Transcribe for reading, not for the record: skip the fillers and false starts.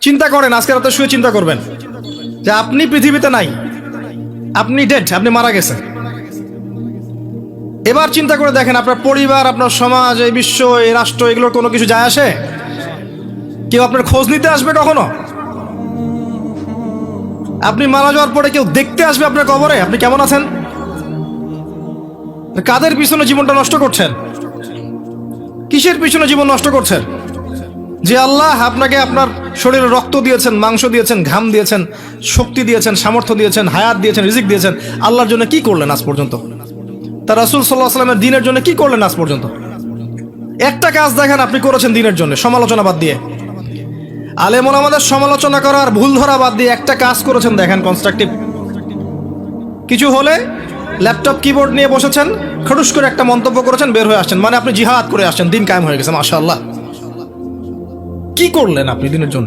চিন্তা করেন, আজকে রাতে শুয়ে চিন্তা করবেন যে আপনি পৃথিবীতে নাই, আপনি ডেড, আপনি মারা গেছেন। এবার চিন্তা করে দেখেন, আপনার পরিবার, আপনার সমাজ, এই বিশ্ব, এই রাষ্ট্র, এগুলোর কোনো কিছু যায় আসে? কেউ আপনার খোঁজ নিতে আসবে কখনো? আপনি মারা যাওয়ার পরে কেউ দেখতে আসবে আপনার কবরে আপনি কেমন আছেন? কাদের পিছনে জীবনটা নষ্ট করছেন? কিসের পিছনে জীবন নষ্ট করছেন? যে আল্লাহ আপনাকে আপনার শরীরে রক্ত দিয়েছেন, মাংস দিয়েছেন, ঘাম দিয়েছেন, শক্তি দিয়েছেন, সামর্থ্য দিয়েছেন, হায়াত দিয়েছেন, রিজিক দিয়েছেন, আল্লাহর জন্য কি করলেন আজ পর্যন্ত? তার রাসূল সাল্লাল্লাহু আলাইহি ওয়াসাল্লামের দ্বীনের জন্য কি করলেন আজ পর্যন্ত? একটা কাজ দেখেন আপনি করেছেন দ্বীনের জন্য, সমালোচনা বাদ দিয়ে, আলেম ওলামাদের সমালোচনা করার, ভুল ধরা বাদ দিয়ে একটা কাজ করেছেন দেখেন, কনস্ট্রাকটিভ কিছু হলে ল্যাপটপ কিবোর্ড নিয়ে বসেছেন, খটুস করে একটা মন্তব্য করেছেন, বের হয়ে আসছেন, মানে আপনি জিহাদ করে আসছেন, দিন কায়েম হয়ে গেছে, মাশাআল্লাহ। কি করলেন আপনি দিনের জন্য?